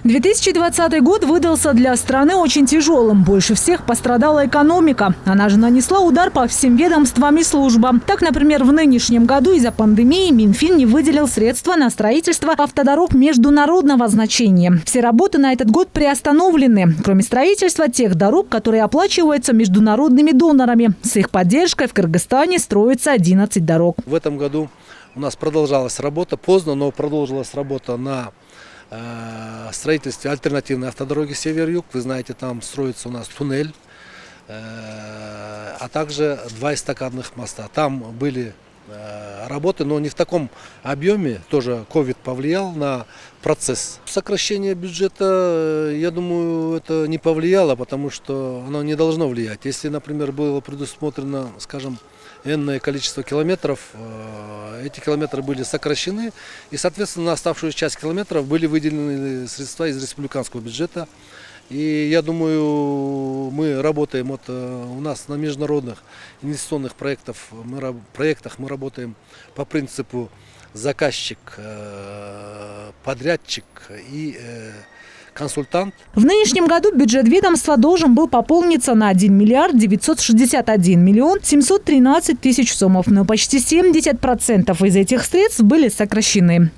2020 год выдался для страны очень тяжелым. Больше всех пострадала экономика. Она же нанесла удар по всем ведомствам и службам. Так, например, в нынешнем году из-за пандемии Минфин не выделил средства на строительство автодорог международного значения. Все работы на этот год приостановлены. Кроме строительства тех дорог, которые оплачиваются международными донорами. С их поддержкой в Кыргызстане строится 11 дорог. В этом году у нас продолжалась работа, поздно, но продолжилась работа на строительстве альтернативной автодороги Север-Юг. Вы знаете, там строится у нас туннель, а также 2 эстакадных моста. Там были работы, но не в таком объеме. Тоже ковид повлиял на процесс. Сокращение бюджета, я думаю, это не повлияло, потому что оно не должно влиять. Если, например, было предусмотрено, скажем, энное количество километров, эти километры были сокращены, и, соответственно, на оставшуюся часть километров были выделены средства из республиканского бюджета. И я думаю, мы работаем, у нас на международных инвестиционных проектах мы работаем по принципу заказчик, подрядчик и консультант. В нынешнем году бюджет ведомства должен был пополниться на 1 миллиард 961 миллион 713 тысяч сомов, но почти 70% из этих средств были сокращены.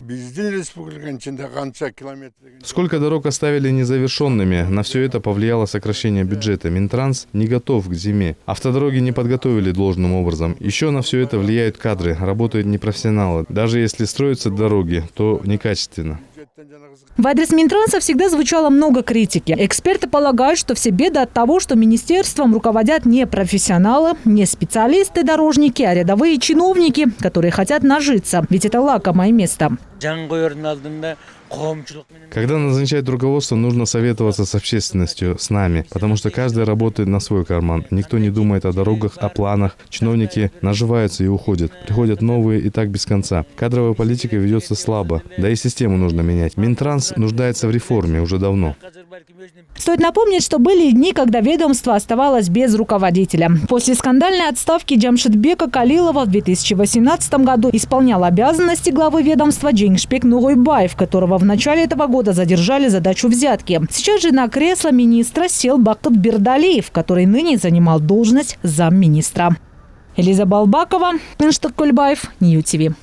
Сколько дорог оставили незавершенными? На все это повлияло сокращение бюджета. Минтранс не готов к зиме. Автодороги не подготовили должным образом. Еще на все это влияют кадры. Работают непрофессионалы. Даже если строятся дороги, то некачественно. В адрес Минтранса всегда звучало много критики. Эксперты полагают, что все беды от того, что министерством руководят не профессионалы, не специалисты-дорожники, а рядовые чиновники, которые хотят нажиться. Ведь это лакомое место. Когда назначают руководство, нужно советоваться с общественностью, с нами, потому что каждый работает на свой карман. Никто не думает о дорогах, о планах. Чиновники наживаются и уходят. Приходят новые и так без конца. Кадровая политика ведется слабо. Да и систему нужно менять. Минтранс нуждается в реформе уже давно. Стоит напомнить, что были дни, когда ведомство оставалось без руководителя. После скандальной отставки Джамшитбека Калилова в 2018 году исполнял обязанности главы ведомства Джейнгшбек Нугойбаев, которого в начале этого года задержали за дачу взятки. Сейчас же на кресло министра сел Бакыт Бердалиев, который ныне занимал должность замминистра. Элиза Балбакова, Менштаг Кульбаев, Нью ТВ.